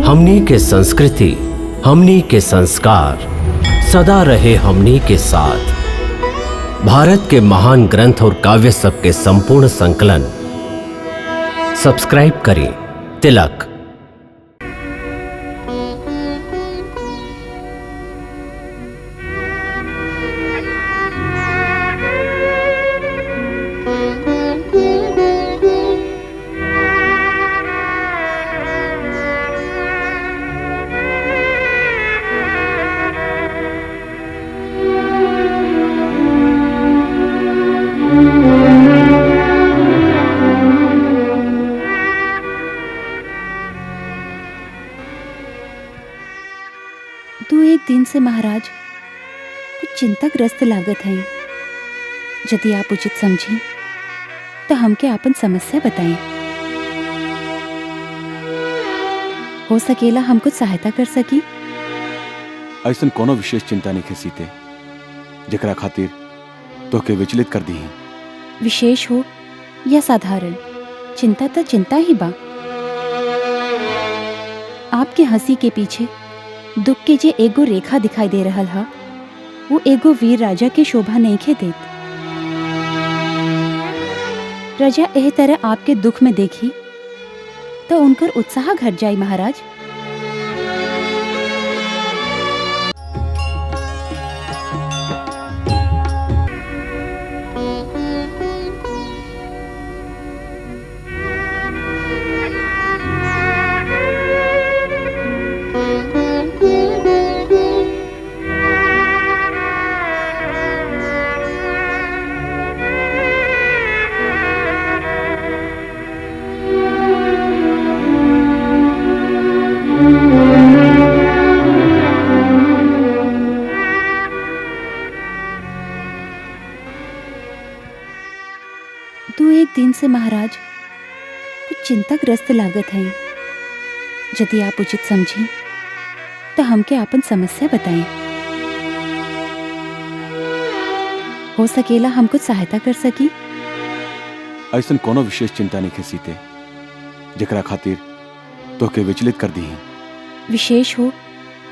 हमनी के संस्कृति, हमनी के संस्कार सदा रहे हमनी के साथ। भारत के महान ग्रंथ और काव्य सब के संपूर्ण संकलन सब्सक्राइब करें तिलक। दो एक दिन से महाराज कुछ चिंताग्रस्त लागत है। यदि आप उचित समझें तो हमके आपन समस्या बताएं। हो सकेला हम कुछ सहायता कर सकी। ऐसन कोनो विशेष चिंता नहीं खे सीते जकरा खातिर तोके विचलित कर दी। विशेष हो या साधारण, चिंता तो चिंता ही बा। आपके हंसी के पीछे दुख के जे एगो रेखा दिखाई दे रहल हा, वो एगो वीर राजा के शोभा नहीं खे देत। प्रजा एह तरह आपके दुख में देखी तो उनकर उत्साह घट जाई महाराज। दो एक दिन से महाराज कुछ चिंताग्रस्त लागत है। यदि आप उचित समझें तो हमके आपन समस्या बताएं। हो सकेला हम कुछ सहायता कर सकी। ऐसन कोनो विशेष चिंता नहीं खे सीते जकरा खातिर तोके विचलित कर दी। विशेष हो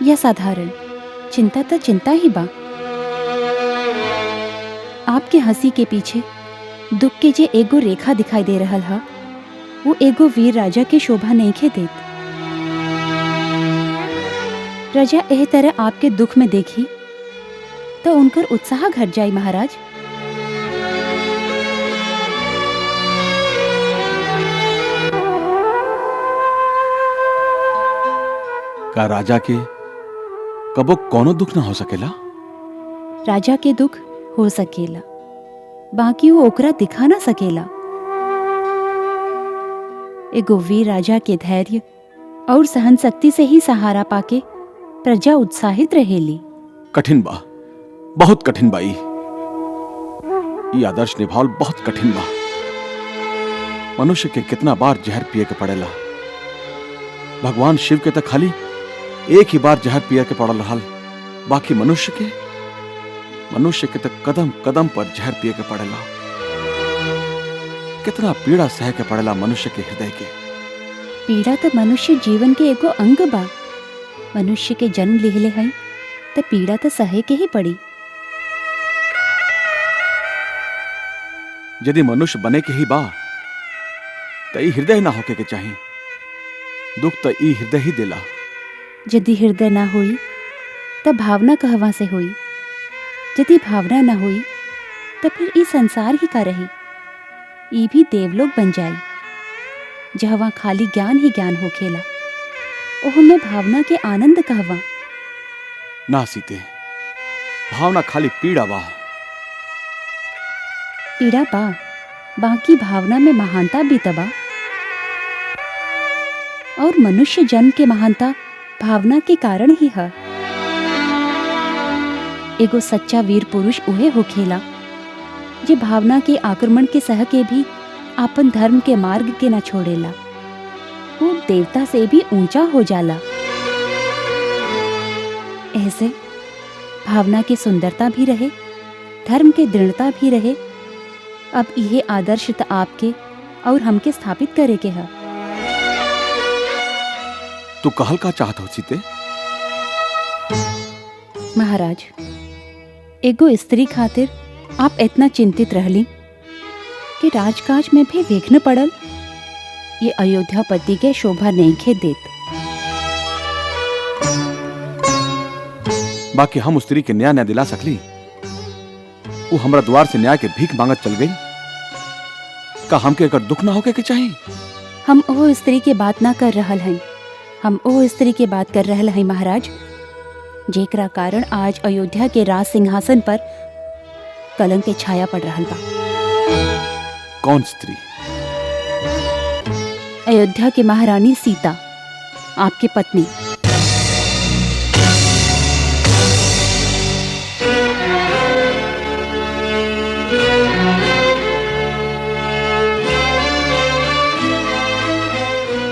या साधारण, चिंता तो चिंता ही बा। आपके हंसी के पीछे दुख के जे एगो रेखा दिखाई दे रहल हा, वो एगो वीर राजा के शोभा नहीं खे देत। प्रजा एह तरह आपके दुख में देखी तो उनकर उत्साह घट जाई महाराज। का राजा के कबो कोनो दुख ना हो सकेला? राजा के दुख हो सकेला, बाकी वो ओकरा दिखा ना सकेला। एगो वीर राजा के धैर्य और सहन शक्ति से ही सहारा पाके प्रजा उत्साहित रहेली। कठिन बा, बहुत कठिन बा। ये आदर्श निभावल बहुत कठिन बा। मनुष्य के कितना बार जहर पिए के पड़ेला। भगवान शिव के तक खाली एक ही बार जहर पिए के पड़ल रहल, बाकी मनुष्य के तक कदम कदम पर जहर पिए के पड़ेला। कितना पीड़ा सह के पड़ेला मनुष्य के हृदय के। पीड़ा तो मनुष्य जीवन के एगो अंग बा। मनुष्य के जन्म लिहले हैं तो पीड़ा तो सहे के ही पड़ी। यदि मनुष्य बने के ही बा तो ई हृदय ना होके के चाहिए। दुख तो ई हृदय ही देला। यदि हृदय ना हुई तो भावना कहवा से हुई। यदि भावना न हुई तो फिर ई संसार ही का रही। ई भी देवलोक बन जाई जहवा खाली ज्ञान ही ज्ञान होखेला। ओहमे भावना के आनंद कहवा। ना सीते, भावना खाली पीड़ा बा। पीड़ा बा, बाकी भावना में महानता भी तबा। और मनुष्य जन्म के महानता भावना के कारण ही है। एगो सच्चा वीर पुरुष उहे होखेला जे भावना के आक्रमण के सह के भी आपन धर्म के मार्ग के न छोड़ेला। वो देवता से भी ऊंचा हो जाला। ऐसे भावना की सुंदरता भी रहे, धर्म की दृढ़ता भी रहे। अब यह आदर्श त आपके और हमके स्थापित करे के है। तू कहल का चाहत हो सीते? महाराज, एगो स्त्री खातिर आप इतना चिंतित रहली कि राजकाज में भी विघ्न पड़ल। ये अयोध्यापति के शोभा नहीं खे देत। बाकी हम उस स्त्री के न्याय न दिला सकली। वो हमरा द्वार से न्याय के भीख मांगत चल गई। का हमके एकर दुख ना होके के चाहिए? हम ओ स्त्री के बात ना कर रहल हैं। हम ओ स्त्री के बात कर रहल हैं महाराज, जेकरा कारण आज अयोध्या के राज सिंहासन पर कलंक के छाया पड़ रहल बा। कौन स्त्री? अयोध्या की महारानी सीता, आपकी पत्नी।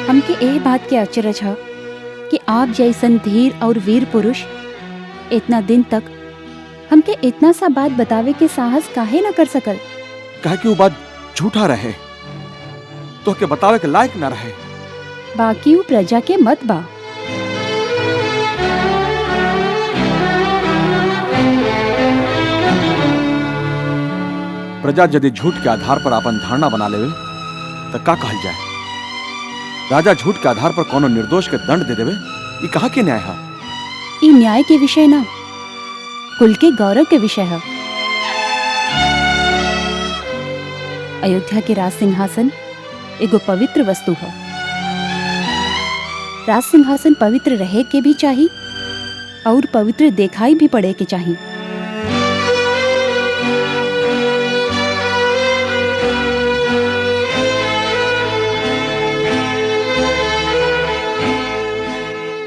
हमके एह बात के अचरज है कि आप जैसन धीर और वीर पुरुष इतना दिन तक हमके इतना सा बात बतावे के साहस काहे न कर सकल। कहे कि वो बात झूठा रहे तो के बतावे के लायक न रहे। बाकी वो प्रजा के मत बा। प्रजा यदि झूठ के आधार पर अपन धारणा बना लेवे तो का कहल जाए? राजा झूठ के आधार पर कोनो निर्दोष के दंड दे देवे, ये कहा के न्याय है? ये न्याय के विषय ना, कुल के गौरव के विषय है। अयोध्या के राज सिंहासन एगो पवित्र वस्तु है। राज सिंहासन पवित्र रहे के भी चाहिए और पवित्र दिखाई भी पड़े के चाहिए।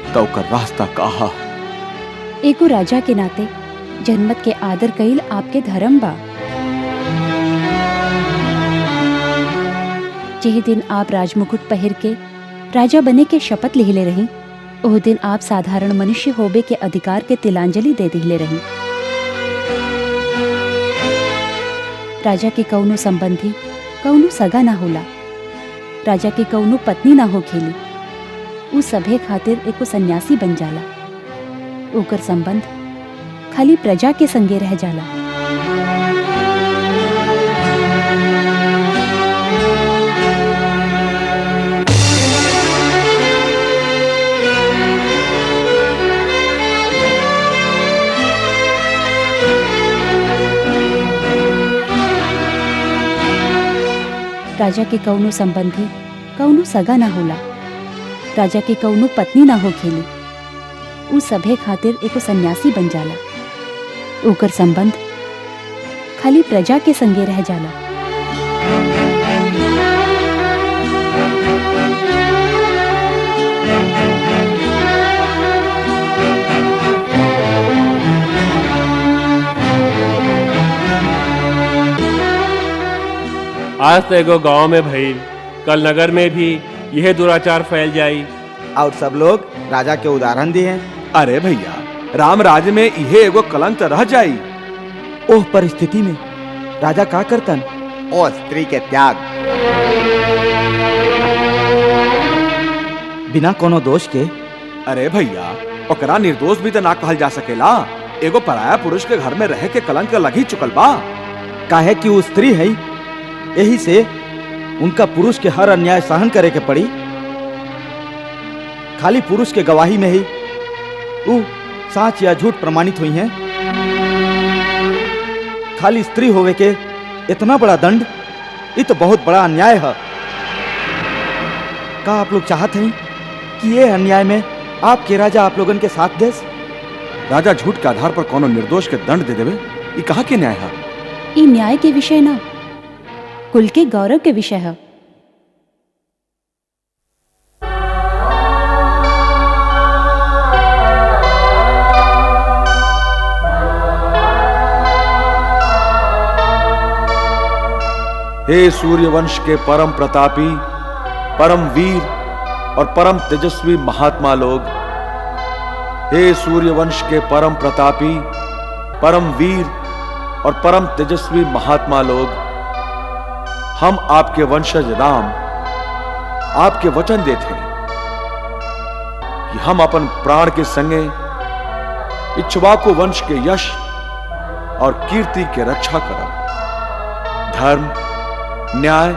तो ओकर रास्ता कहा? एगो राजा के नाते जनमत के आदर कईल आपके धर्म बा। जिस दिन आप राजमुकुट पहिर के राजा बने के शपथ लिहले रही, ओह दिन आप साधारण मनुष्य होबे के अधिकार के तिलांजलि दे दिले रही। राजा के कौनो संबंधी कौनो सगा ना होला, राजा के कौनो पत्नी ना हो खेली। उ सभे खातिर एको सन्यासी बन जाला। ओकर संबंध खाली प्रजा के संगे रह जाला। राजा के कौनो संबंधी कौनो सगा ना होला, राजा के कौनो पत्नी ना हो खेली। उ सभे खातिर एको सन्यासी बन जाला। ओकर संबंध खाली प्रजा के संगे रह जाला। आज तो एगो गांव में भइल, कल नगर में भी यह दुराचार फैल जाई और सब लोग राजा के उदाहरण दिए। अरे भैया, राम राज्य में इहे एगो कलंक रह जाई। ओह परिस्थिति में राजा का करतन? ओ स्त्री के त्याग, बिना कोनो दोष के। अरे भैया, ओकरा निर्दोष भी तो ना कहल जा सकेला। एगो पराया पुरुष के घर में रह के कलंक लग ही चुकल बा। काहे कि वो स्त्री है, यही से उनका पुरुष के हर अन्याय सहन करे के पड़ी। खाली पुरुष के गवाही में ही वो सच या झूठ प्रमाणित हुई हैं। खाली स्त्री होवे के इतना बड़ा दंड, ये तो बहुत बड़ा अन्याय है। का आप लोग चाहते हैं कि ये अन्याय में आपके राजा आप लोगन के साथ देस? राजा झूठ के आधार पर कोनो निर्दोष के दंड दे देवे, ये कहा के न्याय है? ये न्याय के विषय ना, कुल के गौरव के विषय है। हे सूर्यवंश के परम प्रतापी, परम वीर और परम तेजस्वी महात्मा लोग, हे सूर्यवंश के परम प्रतापी, परम वीर और परम तेजस्वी महात्मा लोग, हम आपके वंशज राम आपके वचन देते हैं कि हम अपन प्राण के संगे इक्ष्वाकु वंश के यश और कीर्ति के रक्षा करब। धर्म, न्याय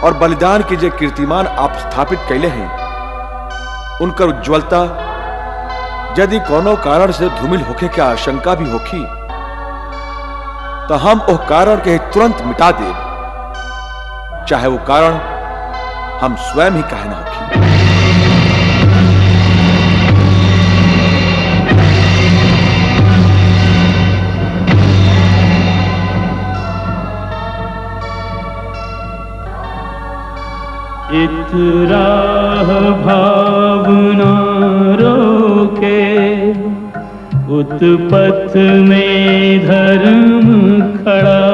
और बलिदान के जो कीर्तिमान आप स्थापित कैले हैं, उनकर उज्ज्वलता यदि कोनो कारण से धूमिल होके के आशंका भी होखी तो हम वो कारण के तुरंत मिटा देब, चाहे वो कारण हम स्वयं ही काहे ना होखी। इतराह भावना रोके, उत्पथ में धर्म खड़ा।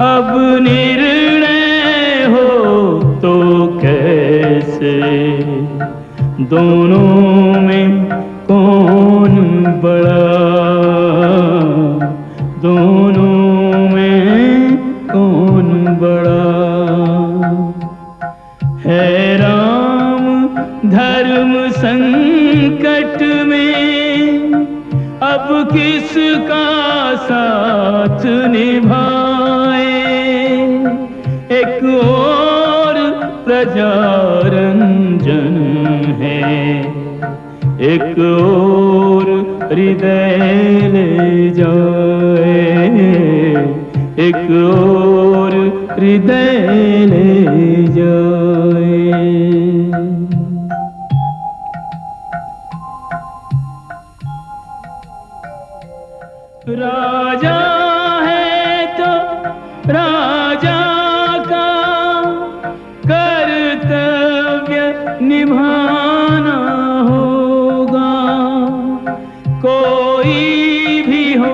अब निर्णय हो तो कैसे, दोनों में कौन बड़ा, दोनों में कौन बड़ा। है राम धर्म संकट में, अब किसका साथ निभाए। एक और प्रजा रंजन है, एक और हृदय ले जाए, एक और हृदय ले जाए। राजा है तो राजा का कर्तव्य निभाना होगा। कोई भी हो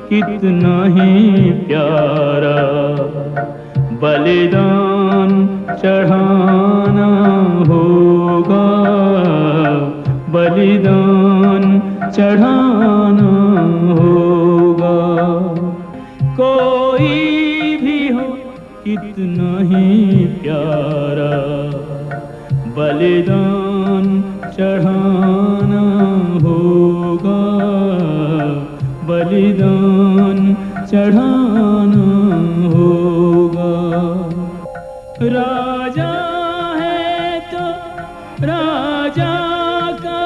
कितना ही प्यारा, बलिदान चढ़ाना होगा, बलिदान चढ़ाना होगा। कोई भी हो कितना ही प्यारा, बलिदान चढ़ाना होगा, बलिदान चढ़ाना होगा। राजा है तो राजा का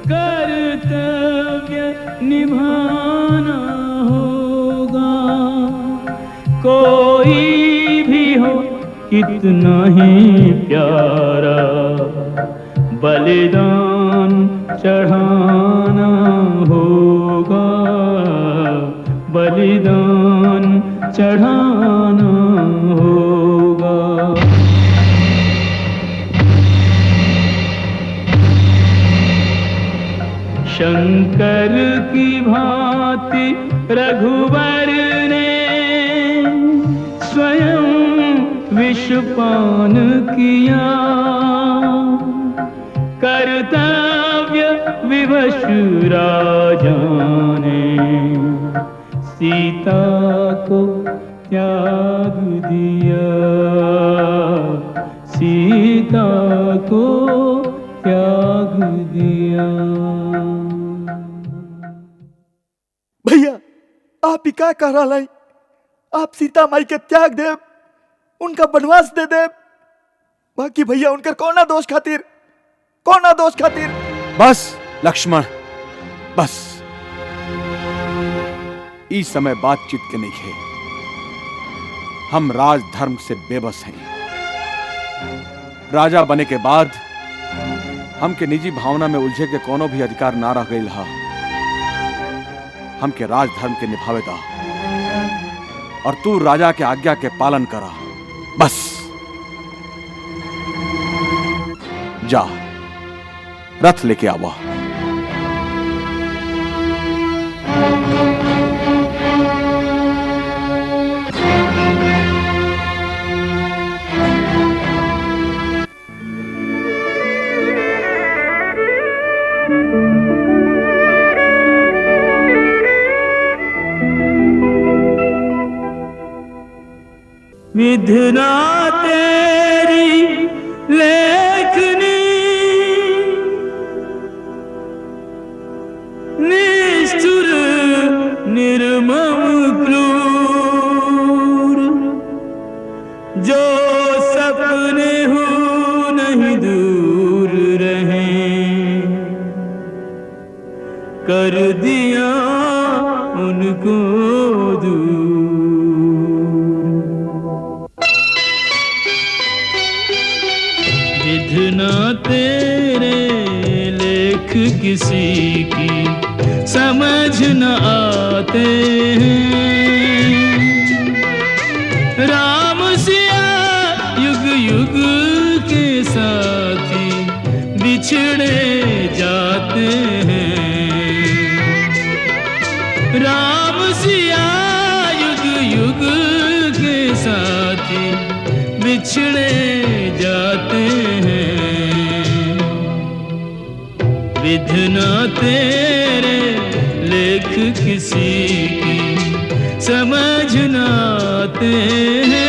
कर्तव्य निभाना होगा। कोई भी हो कितना ही प्यारा, बलिदान चढ़ाना होगा, बलिदान चढ़ाना होगा। शंकर की भांति रघुवर ने स्वयं विषपान किया। कर्तव्य विवश राजा ने सीता को त्याग दिया, सीता को त्याग दिया। भैया आप ही क्या कह रहा है? आप सीता माई के त्याग देव, उनका वनवास दे देव। बाकी भैया उनकर कौना दोष खातिर, कौना दोष खातिर? बस लक्ष्मण, बस इस समय बातचीत के नहीं है। हम राजधर्म से बेबस हैं। राजा बने के बाद हमके निजी भावना में उलझे के कोनो भी अधिकार ना रह गई रहा। हमके राजधर्म के निभावे दा और तू राजा के आज्ञा के पालन करा। बस जा, रथ लेके आवा। विधना तेरी लेखनी कर दिया उनको दूर। विधना तेरे लेख किसी की समझ न आते हैं। राम सिया युग युग के साथी बिछड़े जाते हैं। राम सिया युग युग के साथी बिछड़े जाते हैं। विधना तेरे लेख किसी की समझ न आते हैं।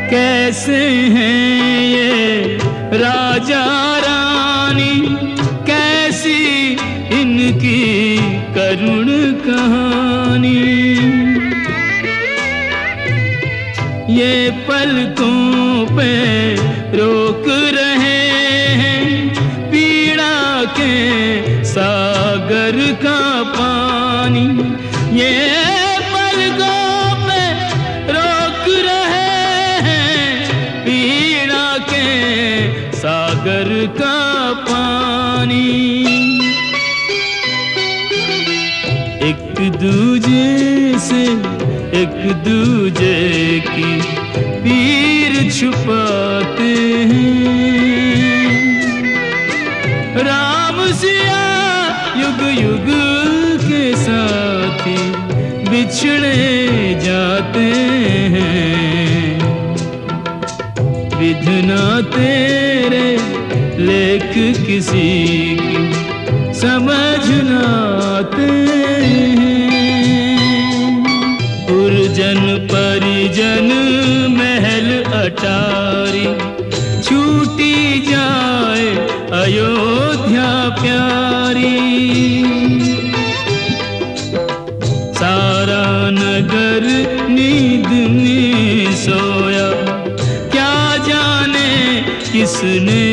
कैसे हैं ये राजा रानी, कैसी इनकी करुण कहानी। ये पलकों पे रोक रहे हैं पीड़ा के सागर का पानी। ये पलकों पे रोक रहे हैं पीड़ा के सागर का पानी। एक दूजे से एक दूजे की पीर छुपाते हैं। राम सिया युग युग के साथी बिछड़े जाते हैं। विधना तेरे लेख किसी की समझ न आते हैं। पुरजन परिजन महल अटारी छूटी जाए अयोध्या प्यारी। सारा नगर नींद में सोया, क्या जाने किसने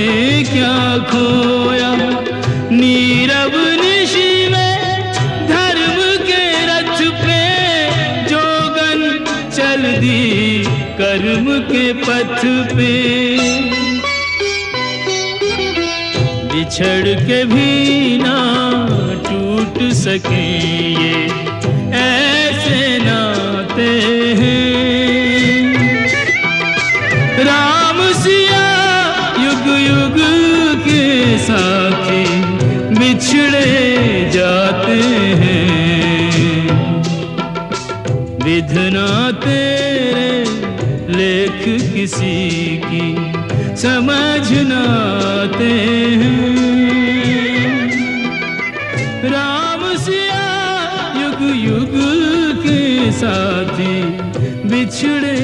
क्या खोया। नीरव निशी में धर्म के रथ पे जोगन चल दी कर्म के पथ पे। बिछड़ के भी ना टूट सके ये ऐसे नाते हैं। राम सिया युग युग के साथी बिछड़े जाते हैं। विधना तेरे लेख किसी की समझ न आते हैं। राम सिया युग युग के साथी बिछड़े